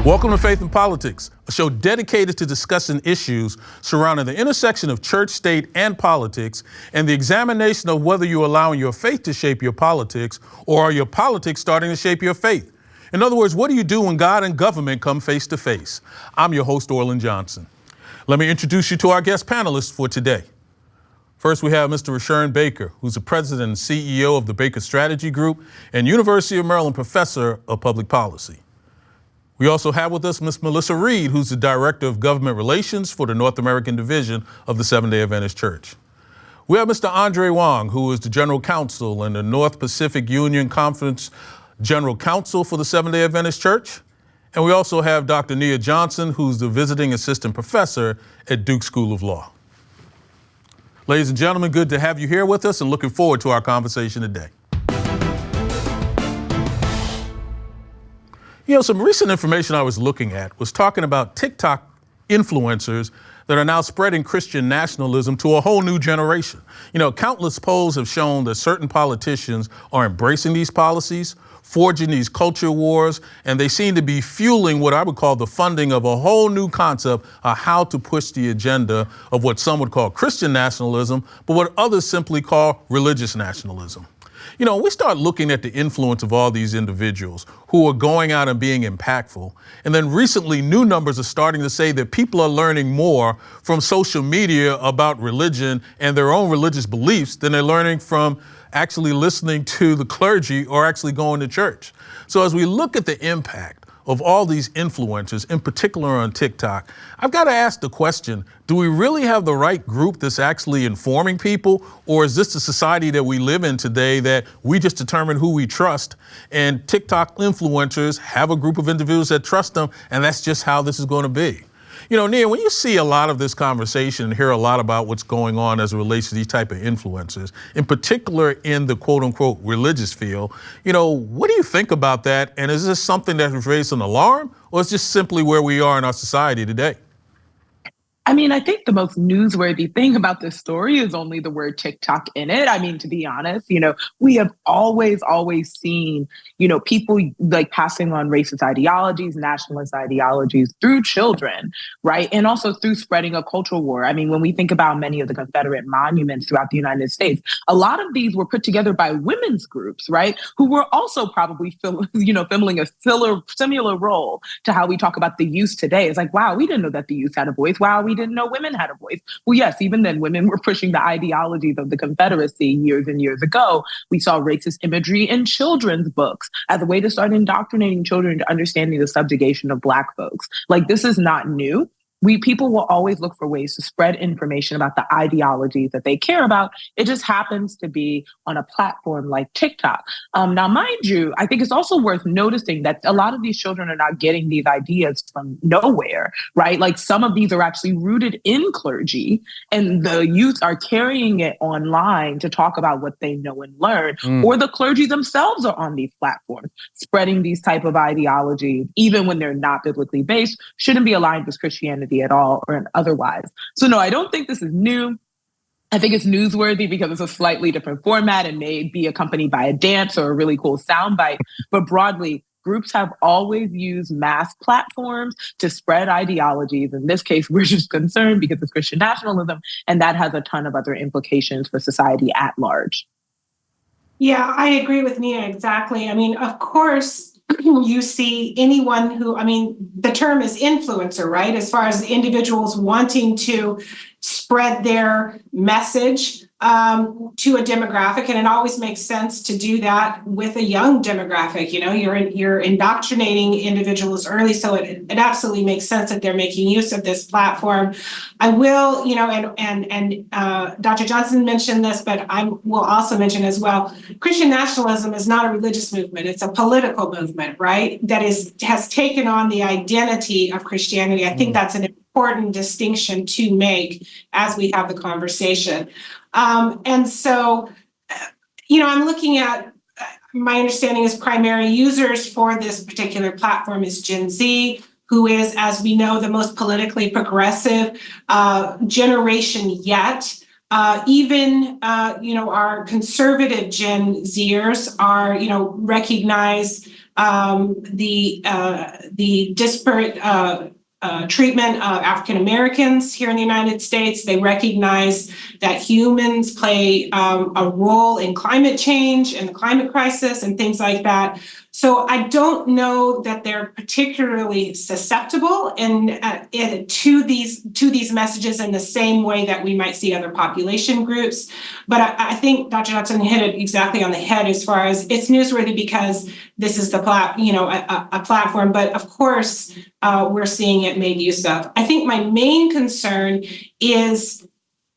Welcome to Faith and Politics, a show dedicated to discussing issues surrounding the intersection of church, state, and politics, and the examination of whether you're allowing your faith to shape your politics, or are your politics starting to shape your faith? In other words, what do you do when God and government come face to face? I'm your host, Orland Johnson. Let me introduce you to our guest panelists for today. First, we have Mr. Rushern Baker, who's the president and CEO of the Baker Strategy Group and University of Maryland professor of public policy. We also have with us Ms. Melissa Reid, who's the Director of Government Relations for the North American Division of the Seventh-day Adventist Church. We have Mr. André Wang, who is the General Counsel and the North Pacific Union Conference General Counsel for the Seventh-day Adventist Church. And we also have Dr. Nia Johnson, who's the Visiting Assistant Professor at Duke School of Law. Ladies and gentlemen, good to have you here with us and looking forward to our conversation today. You know, some recent information I was looking at was talking about TikTok influencers that are now spreading Christian nationalism to a whole new generation. You know, countless polls have shown that certain politicians are embracing these policies, forging these culture wars, and they seem to be fueling what I would call the funding of a whole new concept of how to push the agenda of what some would call Christian nationalism, but what others simply call religious nationalism. You know, we start looking at the influence of all these individuals who are going out and being impactful. And then recently, new numbers are starting to say that people are learning more from social media about religion and their own religious beliefs than they're learning from actually listening to the clergy or actually going to church. So as we look at the impact of all these influencers, in particular on TikTok, I've got to ask the question, do we really have the right group that's actually informing people? Or is this the society that we live in today that we just determine who we trust, and TikTok influencers have a group of individuals that trust them, and that's just how this is going to be? You know, Nia, when you see a lot of this conversation and hear a lot about what's going on as it relates to these type of influencers, in particular in the quote unquote religious field, you know, what do you think about that? And is this something that has raised an alarm, or is this simply where we are in our society today? I mean, I think the most newsworthy thing about this story is only the word TikTok in it. I mean, to be honest, you know, we have always seen, you know, people like passing on racist ideologies, nationalist ideologies through children, right? And also through spreading a cultural war. I mean, when we think about many of the Confederate monuments throughout the United States, a lot of these were put together by women's groups, right? Who were also probably, filling a similar role to how we talk about the youth today. It's like, wow, we didn't know that the youth had a voice. Wow, we didn't know women had a voice. Well, yes, even then women were pushing the ideologies of the Confederacy years and years ago. We saw racist imagery in children's books as a way to start indoctrinating children into understanding the subjugation of Black folks. Like, this is not new. People will always look for ways to spread information about the ideologies that they care about. It just happens to be on a platform like TikTok. Now, mind you, I think it's also worth noticing that a lot of these children are not getting these ideas from nowhere, right? Like, some of these are actually rooted in clergy, and the youth are carrying it online to talk about what they know and learn, or the clergy themselves are on these platforms spreading these type of ideologies, even when they're not biblically based, shouldn't be aligned with Christianity at all or otherwise. So no, I don't think this is new. I think it's newsworthy because it's a slightly different format and may be accompanied by a dance or a really cool soundbite. But broadly, groups have always used mass platforms to spread ideologies. In this case, we're just concerned because it's Christian nationalism, and that has a ton of other implications for society at large. Yeah, I agree with Nia exactly. I mean, of course, you see anyone who, I mean, the term is influencer, right? As far as individuals wanting to spread their message to a demographic, and it always makes sense to do that with a young demographic. You know, you're indoctrinating individuals early, so it absolutely makes sense that they're making use of this platform. I will, you know, and Dr. Johnson mentioned this, but I will also mention as well, Christian nationalism is not a religious movement; it's a political movement, right? That has taken on the identity of Christianity. I think that's an important distinction to make as we have the conversation. And so, you know, I'm looking at, my understanding is primary users for this particular platform is Gen Z, who is, as we know, the most politically progressive generation yet. Even, you know, our conservative Gen Zers are, you know, recognize the disparate treatment of African Americans here in the United States. They recognize that humans play a role in climate change and the climate crisis and things like that. So I don't know that they're particularly susceptible to these messages in the same way that we might see other population groups. But I think Dr. Johnson hit it exactly on the head as far as it's newsworthy because this is the a platform. But of course, we're seeing it made use of. I think my main concern is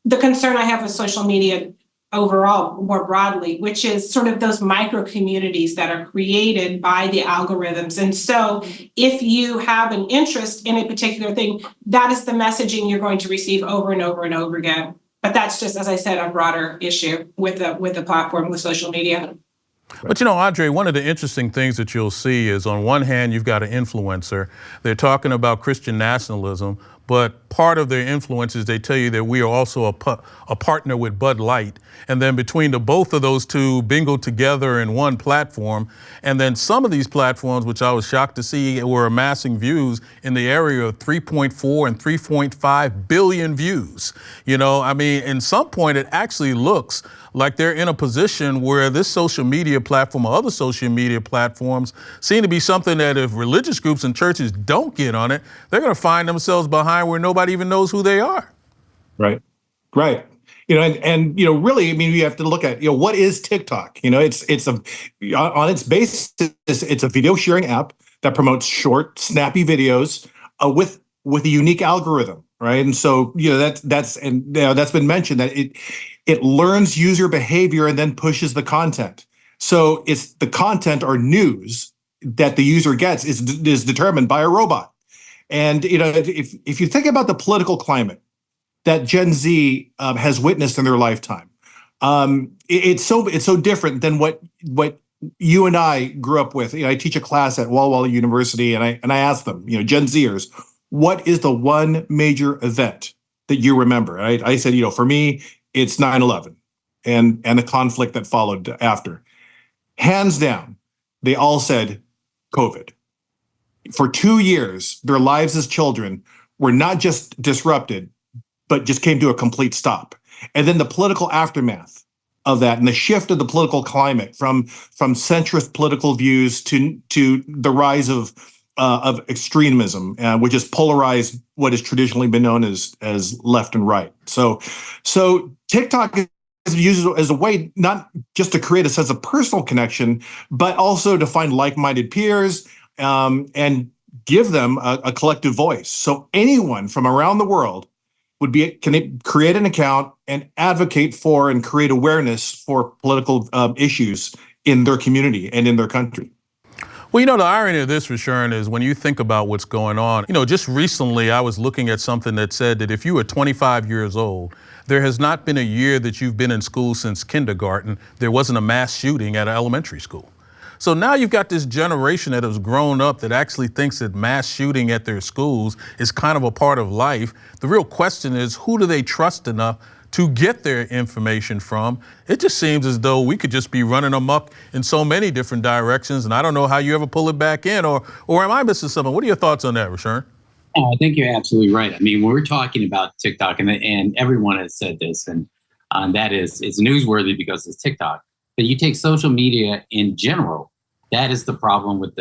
the concern I have with social media overall, more broadly, which is sort of those micro communities that are created by the algorithms. And so if you have an interest in a particular thing, that is the messaging you're going to receive over and over and over again. But that's just, as I said, a broader issue with the platform, with social media. But André, one of the interesting things that you'll see is on one hand, you've got an influencer. They're talking about Christian nationalism, but part of their influence is they tell you that we are also a partner with Bud Light. And then between both of those two bingo together in one platform. And then some of these platforms, which I was shocked to see, were amassing views in the area of 3.4 and 3.5 billion views. In some point, it actually looks like they're in a position where this social media platform or other social media platforms seem to be something that if religious groups and churches don't get on it, they're going to find themselves behind where nobody even knows who they are. Right. Really, you have to look at, what is TikTok? It's on its basis, it's a video sharing app that promotes short, snappy videos with a unique algorithm, right? And so, that's been mentioned that it learns user behavior and then pushes the content. So it's the content or news that the user gets is determined by a robot. And if you think about the political climate that Gen Z has witnessed in their lifetime, it's so different than what you and I grew up with. I teach a class at Walla Walla University, and I ask them, Gen Zers, what is the one major event that you remember? I said, for me, it's 9/11 and the conflict that followed after. Hands down, they all said COVID. For 2 years, their lives as children were not just disrupted, but just came to a complete stop. And then the political aftermath of that and the shift of the political climate from centrist political views to the rise of extremism, which has polarized what has traditionally been known as left and right. So TikTok is used as a way not just to create a sense of personal connection, but also to find like-minded peers and give them a collective voice. So anyone from around the world can create an account and advocate for and create awareness for political issues in their community and in their country. Well, the irony of this, Rushern, is when you think about what's going on, just recently I was looking at something that said that if you were 25 years old, there has not been a year that you've been in school since kindergarten, there wasn't a mass shooting at an elementary school. So now you've got this generation that has grown up that actually thinks that mass shooting at their schools is kind of a part of life. The real question is, who do they trust enough to get their information from? It just seems as though we could just be running amok in so many different directions, and I don't know how you ever pull it back in, or am I missing something? What are your thoughts on that, Rushern? Oh, I think you're absolutely right. When we're talking about TikTok, and everyone has said this, and that is, it's newsworthy because it's TikTok. But you take social media in general, that is the problem with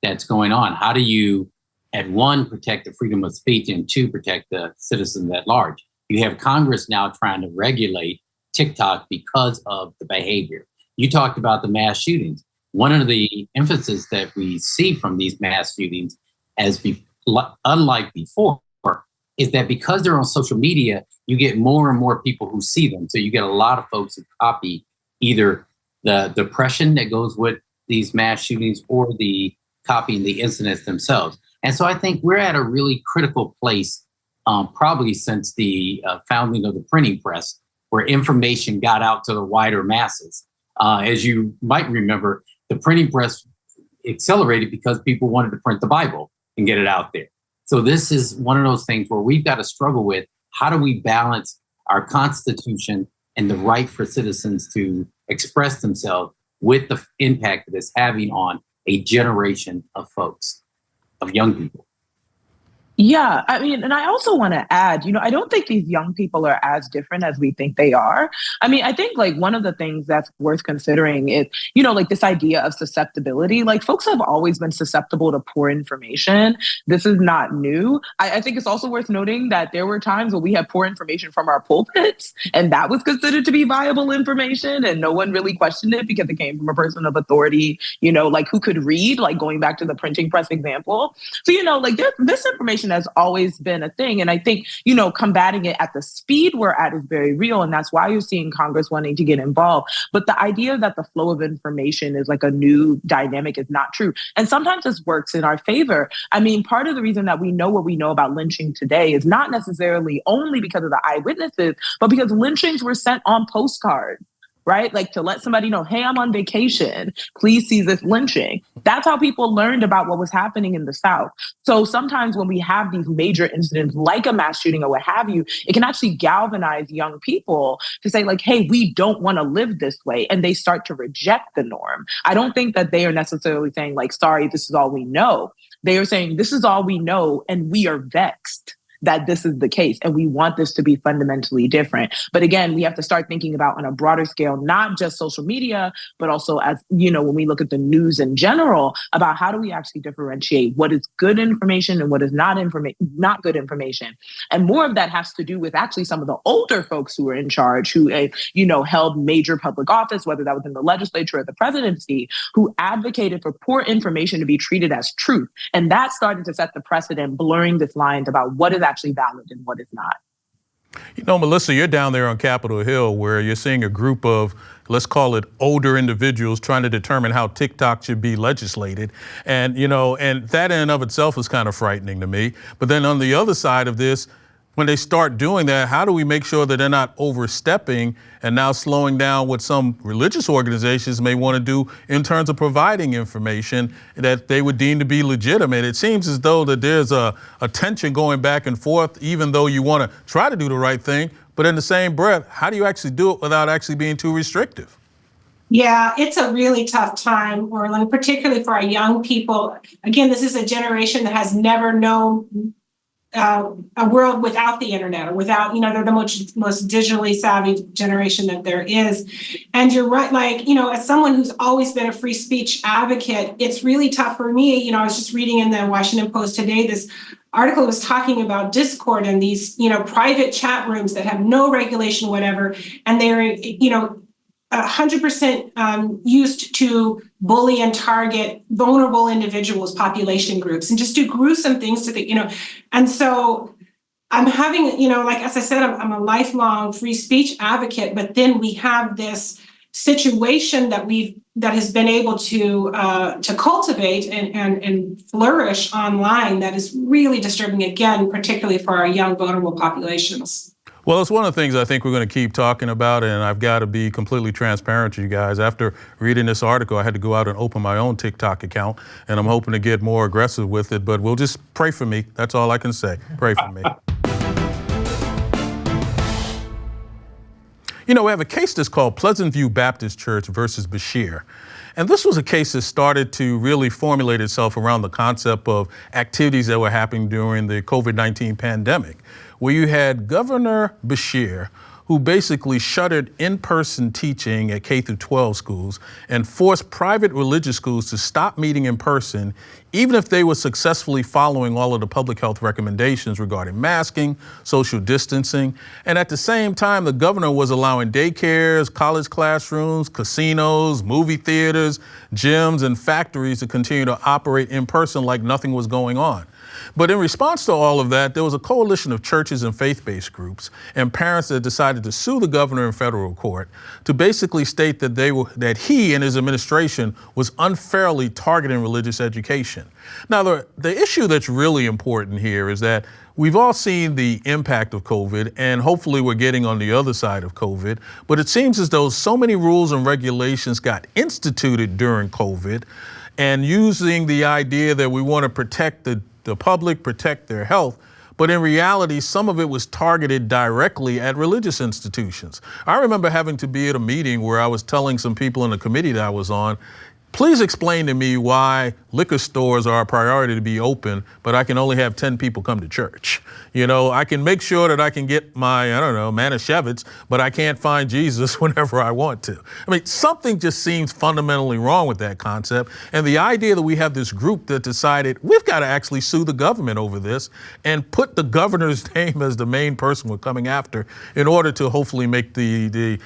that's going on. How do you, at one, protect the freedom of speech, and two, protect the citizens at large? You have Congress now trying to regulate TikTok because of the behavior. You talked about the mass shootings. One of the emphasis that we see from these mass shootings, unlike before, is that because they're on social media, you get more and more people who see them. So you get a lot of folks who copy either the depression that goes with these mass shootings or the copying the incidents themselves. And so I think we're at a really critical place, probably since the founding of the printing press, where information got out to the wider masses. As you might remember, the printing press accelerated because people wanted to print the Bible and get it out there. So this is one of those things where we've got to struggle with, how do we balance our Constitution and the right for citizens to express themselves with the impact that it's having on a generation of folks, of young people. Yeah, I mean, and I also want to add, I don't think these young people are as different as we think they are. I mean, I think like one of the things that's worth considering is, like this idea of susceptibility. Like folks have always been susceptible to poor information. This is not new. I think it's also worth noting that there were times when we had poor information from our pulpits, and that was considered to be viable information, and no one really questioned it because it came from a person of authority, like who could read, like going back to the printing press example. So, like this information has always been a thing. And I think, combating it at the speed we're at is very real. And that's why you're seeing Congress wanting to get involved. But the idea that the flow of information is like a new dynamic is not true. And sometimes this works in our favor. I mean, part of the reason that we know what we know about lynching today is not necessarily only because of the eyewitnesses, but because lynchings were sent on postcards. Right? Like to let somebody know, hey, I'm on vacation. Please see this lynching. That's how people learned about what was happening in the South. So sometimes when we have these major incidents like a mass shooting or what have you, it can actually galvanize young people to say like, hey, we don't want to live this way. And they start to reject the norm. I don't think that they are necessarily saying like, sorry, this is all we know. They are saying this is all we know and we are vexed that this is the case. And we want this to be fundamentally different. But again, we have to start thinking about on a broader scale, not just social media, but also as, when we look at the news in general, about how do we actually differentiate what is good information and what is not good information. And more of that has to do with actually some of the older folks who are in charge, who, held major public office, whether that was in the legislature or the presidency, who advocated for poor information to be treated as truth. And that started to set the precedent, blurring this lines about what is actually valid and what is not. Melissa, you're down there on Capitol Hill where you're seeing a group of, let's call it older individuals trying to determine how TikTok should be legislated. And, and that in and of itself is kind of frightening to me. But then on the other side of this, when they start doing that, how do we make sure that they're not overstepping and now slowing down what some religious organizations may want to do in terms of providing information that they would deem to be legitimate? It seems as though that there's a tension going back and forth, even though you want to try to do the right thing. But in the same breath, how do you actually do it without actually being too restrictive? Yeah, it's a really tough time, Orlin, particularly for our young people. Again, this is a generation that has never known a world without the internet or without, they're the most digitally savvy generation that there is. And you're right, like, as someone who's always been a free speech advocate, it's really tough for me. I was just reading in the Washington Post today, this article was talking about Discord and these, private chat rooms that have no regulation, whatever. And they're, 100% used to bully and target vulnerable individuals, population groups, and just do gruesome things to the, and so I'm having, like, as I said, I'm a lifelong free speech advocate, but then we have this situation that has been able to cultivate and flourish online that is really disturbing, again, particularly for our young, vulnerable populations. Well, it's one of the things I think we're going to keep talking about, and I've got to be completely transparent to you guys. After reading this article, I had to go out and open my own TikTok account, and I'm hoping to get more aggressive with it, but we'll just pray for me. That's all I can say. Pray for me. We have a case that's called Pleasant View Baptist Church versus Beshear. And this was a case that started to really formulate itself around the concept of activities that were happening during the COVID-19 pandemic, where you had Governor Beshear, who basically shuttered in-person teaching at K-12 schools and forced private religious schools to stop meeting in person, even if they were successfully following all of the public health recommendations regarding masking, social distancing. And at the same time, the governor was allowing daycares, college classrooms, casinos, movie theaters, gyms, and factories to continue to operate in person like nothing was going on. But in response to all of that, there was a coalition of churches and faith-based groups and parents that decided to sue the governor in federal court to basically state that he and his administration was unfairly targeting religious education. Now, the issue that's really important here is that we've all seen the impact of COVID, and hopefully we're getting on the other side of COVID, but it seems as though so many rules and regulations got instituted during COVID, and using the idea that we want to protect the public, protect their health, but in reality, some of it was targeted directly at religious institutions. I remember having to be at a meeting where I was telling some people in the committee that I was on, please explain to me why liquor stores are a priority to be open, but I can only have 10 people come to church. You know, I can make sure that I can get my, Manischewitz, but I can't find Jesus whenever I want to. I mean, something just seems fundamentally wrong with that concept. And the idea that we have this group that decided we've got to actually sue the government over this and put the governor's name as the main person we're coming after in order to hopefully make the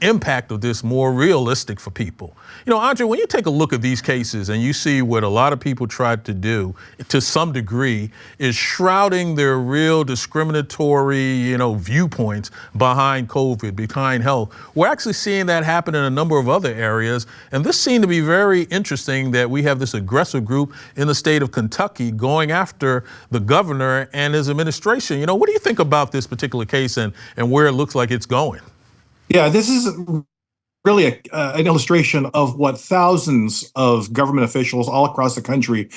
impact of this more realistic for people. You know, André, when you take a look at these cases and you see what a lot of people tried to do to some degree is shrouding their real discriminatory, viewpoints behind COVID, behind health. We're actually seeing that happen in a number of other areas. And this seemed to be very interesting that we have this aggressive group in the state of Kentucky going after the governor and his administration. You know, what do you think about this particular case and where it looks like it's going? Yeah, this is really an illustration of what thousands of government officials all across the country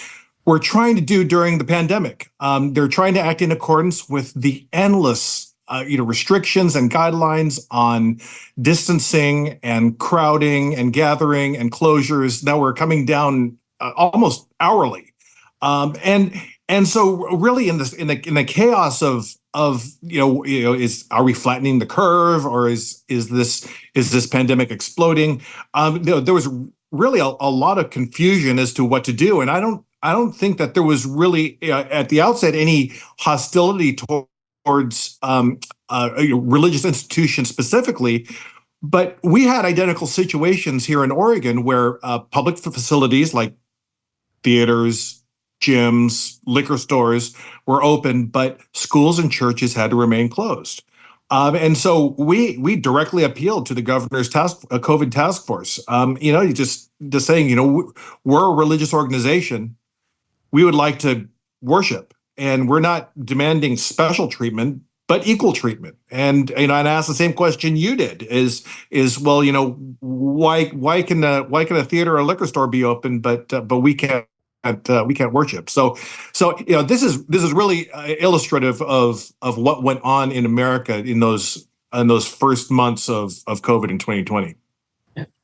were trying to do during the pandemic. They're trying to act in accordance with the endless, restrictions and guidelines on distancing and crowding and gathering and closures that were coming down almost hourly. And so really in the chaos of are we flattening the curve, or is this pandemic exploding? There was really a lot of confusion as to what to do, and I don't think that there was really at the outset any hostility towards religious institutions specifically. But we had identical situations here in Oregon where public facilities like theaters, gyms, liquor stores were open, but schools and churches had to remain closed. And so we directly appealed to the governor's COVID task force. Just saying, we're a religious organization. We would like to worship, and we're not demanding special treatment, but equal treatment. And I asked the same question you did: is well, why can a theater or a liquor store be open, but we can't? We can't worship. So this is really illustrative of what went on in America in those first months of COVID in 2020.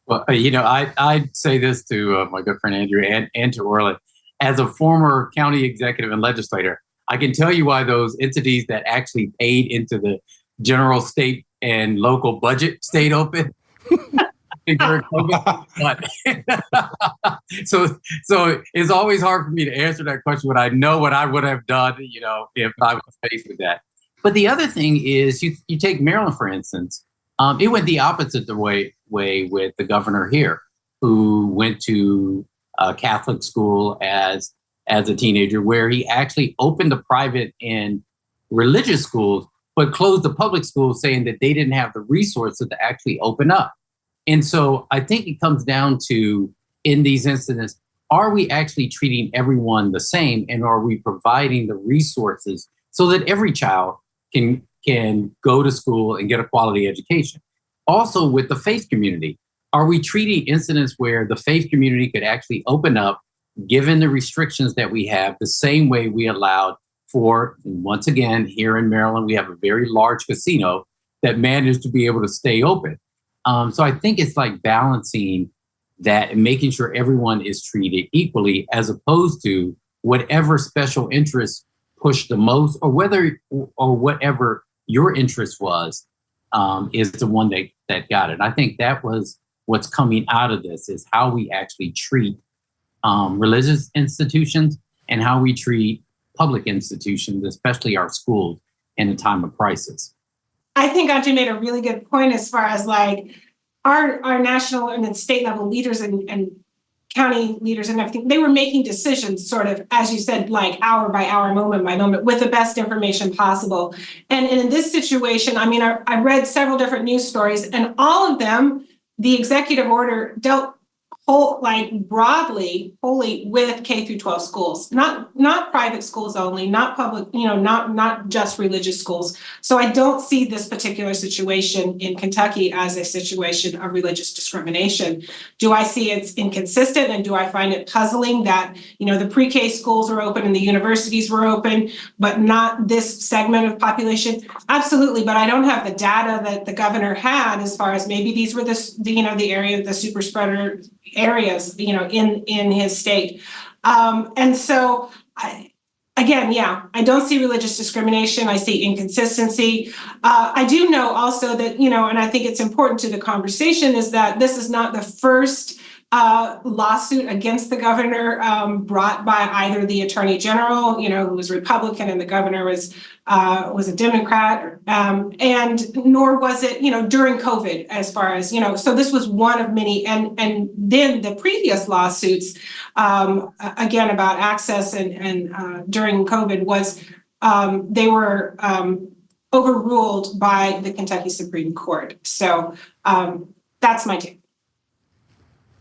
Well, I'd say this to my good friend Andrew and to Orla. As a former county executive and legislator, I can tell you why those entities that actually paid into the general state and local budget stayed open. But so it's always hard for me to answer that question when I know what I would have done, if I was faced with that. But the other thing is, you take Maryland, for instance. It went the opposite way with the governor here, who went to a Catholic school as a teenager, where he actually opened the private and religious schools, but closed the public schools, saying that they didn't have the resources to actually open up. And so I think it comes down to, in these incidents, are we actually treating everyone the same, and are we providing the resources so that every child can go to school and get a quality education? Also, with the faith community, are we treating incidents where the faith community could actually open up, given the restrictions that we have, the same way we allowed for, once again, here in Maryland, we have a very large casino that managed to be able to stay open. So I think it's like balancing that and making sure everyone is treated equally, as opposed to whatever special interests push the most, or whatever your interest was, is the one that got it. And I think that was what's coming out of this, is how we actually treat religious institutions and how we treat public institutions, especially our schools, in a time of crisis. I think André made a really good point as far as like our national and state level leaders and county leaders and everything. They were making decisions sort of, as you said, like hour by hour, moment by moment, with the best information possible. And in this situation, I read several different news stories, and all of them, the executive order dealt broadly, wholly with K through 12 schools, not private schools only, not public, not just religious schools. So I don't see this particular situation in Kentucky as a situation of religious discrimination. Do I see it's inconsistent, and do I find it puzzling that, the pre-K schools were open and the universities were open, but not this segment of population? Absolutely, but I don't have the data that the governor had as far as maybe these were the area of the super spreader areas, in his state. And so I don't see religious discrimination. I see inconsistency. I do know also that, and I think it's important to the conversation, is that this is not the first lawsuit against the governor brought by either the attorney general, who was Republican, and the governor was a Democrat, and nor was it, during COVID, as far as, so this was one of many. And then the previous lawsuits, again, about access and during COVID was, they were overruled by the Kentucky Supreme Court. So that's my take.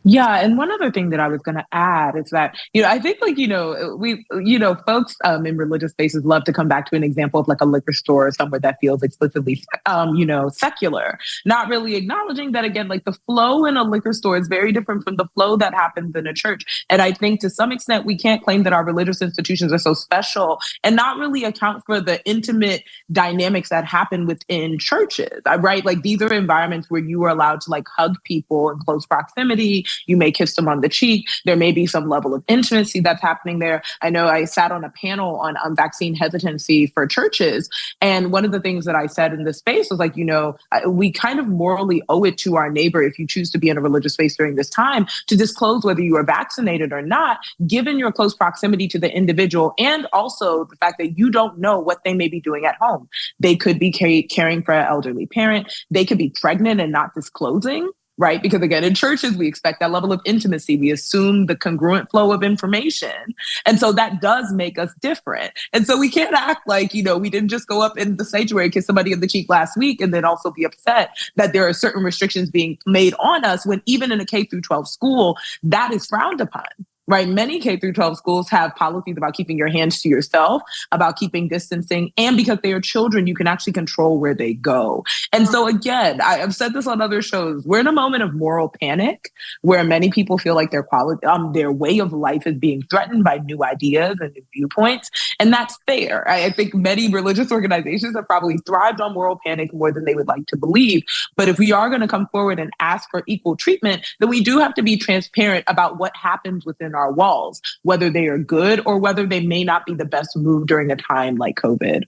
Yeah, and one other thing that I was going to add is that, I think folks in religious spaces love to come back to an example of like a liquor store or somewhere that feels explicitly, secular, not really acknowledging that, again, like the flow in a liquor store is very different from the flow that happens in a church. And I think to some extent, we can't claim that our religious institutions are so special and not really account for the intimate dynamics that happen within churches, right? Like these are environments where you are allowed to like hug people in close proximity. You may kiss them on the cheek. There may be some level of intimacy that's happening there. I know I sat on a panel on vaccine hesitancy for churches. And one of the things that I said in this space was like, we kind of morally owe it to our neighbor, if you choose to be in a religious space during this time, to disclose whether you are vaccinated or not, given your close proximity to the individual, and also the fact that you don't know what they may be doing at home. They could be caring for an elderly parent. They could be pregnant and not disclosing. Right? Because again, in churches, we expect that level of intimacy. We assume the congruent flow of information. And so that does make us different. And so we can't act like, we didn't just go up in the sanctuary, kiss somebody on the cheek last week, and then also be upset that there are certain restrictions being made on us when even in a K through 12 school, that is frowned upon. Right? Many K through 12 schools have policies about keeping your hands to yourself, about keeping distancing, and because they are children, you can actually control where they go. And so again, I've said this on other shows, we're in a moment of moral panic where many people feel like their way of life is being threatened by new ideas and new viewpoints. And that's fair. I think many religious organizations have probably thrived on moral panic more than they would like to believe. But if we are going to come forward and ask for equal treatment, then we do have to be transparent about what happens within our walls, whether they are good or whether they may not be the best move during a time like COVID.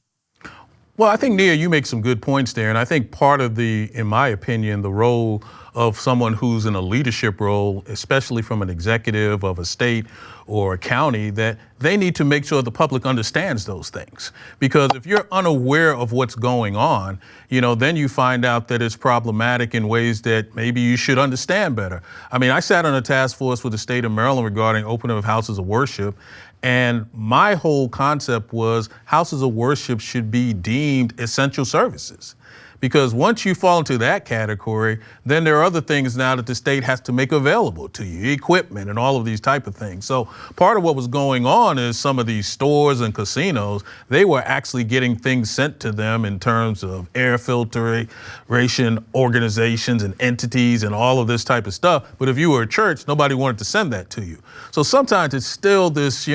Well, I think, Nia, you make some good points there. And I think part of in my opinion, the role of someone who's in a leadership role, especially from an executive of a state or a county, that they need to make sure the public understands those things. Because if you're unaware of what's going on, then you find out that it's problematic in ways that maybe you should understand better. I mean, I sat on a task force with the state of Maryland regarding opening of houses of worship. And my whole concept was houses of worship should be deemed essential services. Because once you fall into that category, then there are other things now that the state has to make available to you, equipment and all of these type of things. So part of what was going on is some of these stores and casinos, they were actually getting things sent to them in terms of air filtration organizations and entities and all of this type of stuff. But if you were a church, nobody wanted to send that to you. So sometimes it's still this,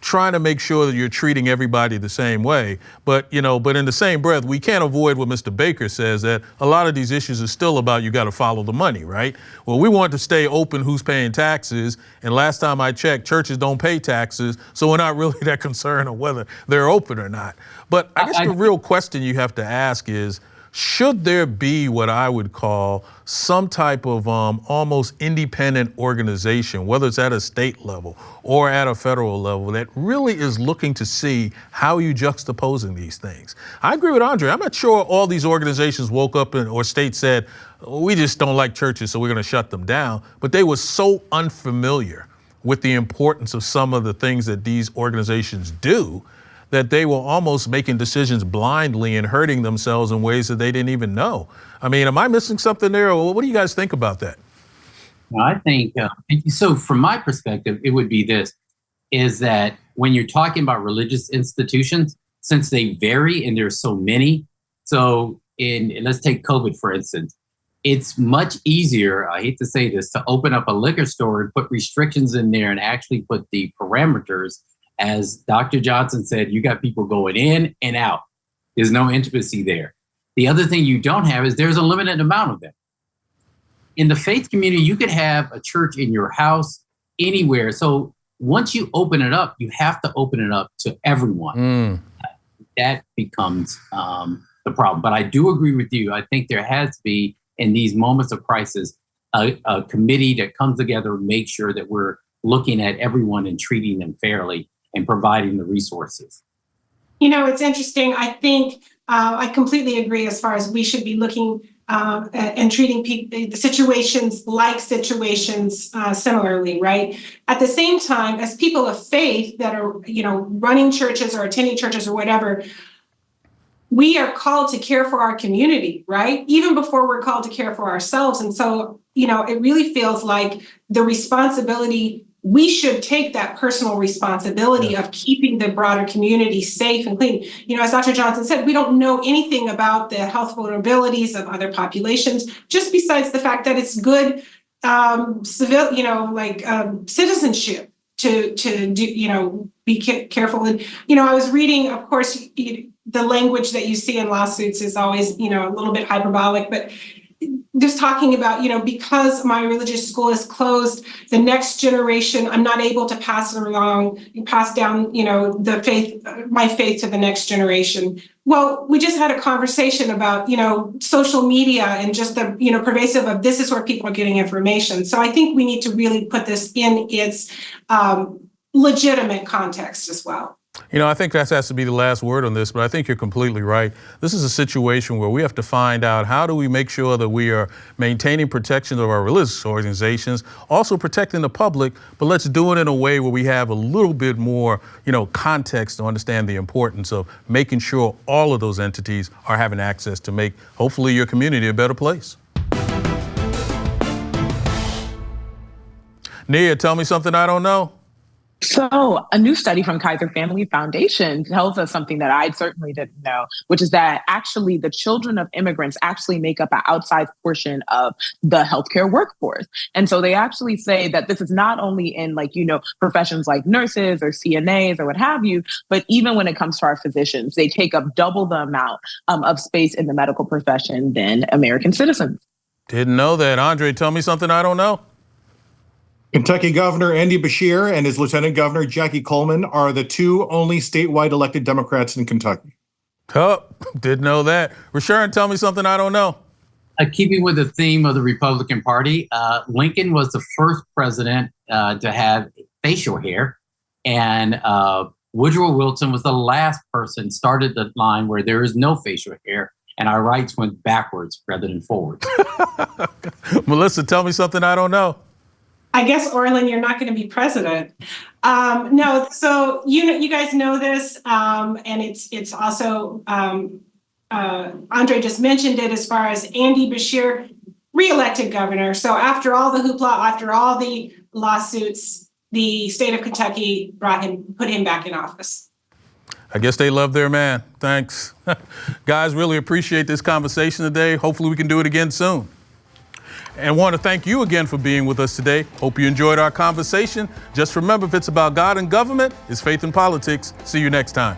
trying to make sure that you're treating everybody the same way. But in the same breath, we can't avoid what Mr. Baker says, that a lot of these issues are still about you got to follow the money, right? Well, we want to stay open, who's paying taxes. And last time I checked, churches don't pay taxes. So we're not really that concerned on whether they're open or not. But I guess the real question you have to ask is, should there be what I would call some type of almost independent organization, whether it's at a state level or at a federal level, that really is looking to see how you juxtaposing these things? I agree with André. I'm not sure all these organizations woke up or states said, we just don't like churches, so we're going to shut them down. But they were so unfamiliar with the importance of some of the things that these organizations do that they were almost making decisions blindly and hurting themselves in ways that they didn't even know. I mean, am I missing something there? Or what do you guys think about that? I think, so from my perspective, it would be this, is that when you're talking about religious institutions, since they vary and there's so many, so let's take COVID, for instance, it's much easier, I hate to say this, to open up a liquor store and put restrictions in there and actually put the parameters. As Dr. Johnson said, you got people going in and out. There's no intimacy there. The other thing you don't have is there's a limited amount of them. in the faith community, you could have a church in your house, anywhere. So once you open it up, you have to open it up to everyone. That becomes the problem. But I do agree with you. I think there has to be, in these moments of crisis, a committee that comes together and makes sure that we're looking at everyone and treating them fairly and providing the resources. You know, it's interesting. I think I completely agree as far as we should be looking and treating the situations like situations similarly, right? At the same time, as people of faith that are, running churches or attending churches or whatever, we are called to care for our community, right? Even before we're called to care for ourselves. And so, it really feels like the responsibility, we should take that personal responsibility of keeping the broader community safe and clean. As Dr. Johnson said, we don't know anything about the health vulnerabilities of other populations, just besides the fact that it's good citizenship to do, be careful. And, I was reading, of course, the language that you see in lawsuits is always, a little bit hyperbolic, but just talking about, because my religious school is closed, the next generation, I'm not able to pass down, the faith, my faith to the next generation. Well, we just had a conversation about, social media and just the, pervasive of this is where people are getting information. So I think we need to really put this in its legitimate context as well. I think that has to be the last word on this, but I think you're completely right. This is a situation where we have to find out how do we make sure that we are maintaining protection of our religious organizations, also protecting the public, but let's do it in a way where we have a little bit more, context to understand the importance of making sure all of those entities are having access to make, hopefully, your community a better place. Nia, tell me something I don't know. So a new study from Kaiser Family Foundation tells us something that I certainly didn't know, which is that actually the children of immigrants actually make up an outsized portion of the healthcare workforce. And so they actually say that this is not only in professions like nurses or CNAs or what have you, but even when it comes to our physicians, they take up double the amount of space in the medical profession than American citizens. Didn't know that. André, tell me something I don't know. Kentucky Governor Andy Beshear and his Lieutenant Governor Jackie Coleman are the two only statewide elected Democrats in Kentucky. Oh, didn't know that. Rushern, tell me something I don't know. Keeping with the theme of the Republican Party, Lincoln was the first president to have facial hair, and Woodrow Wilson was the last person started the line where there is no facial hair, and our rights went backwards rather than forward. Melissa, tell me something I don't know. I guess, Orlin, you're not going to be president. No, so you guys know this, and it's also André just mentioned it as far as Andy Beshear, reelected governor. So after all the hoopla, after all the lawsuits, the state of Kentucky put him back in office. I guess they love their man. Thanks. Guys, really appreciate this conversation today. Hopefully we can do it again soon. And want to thank you again for being with us today. Hope you enjoyed our conversation. Just remember, if it's about God and government, it's faith and politics. See you next time.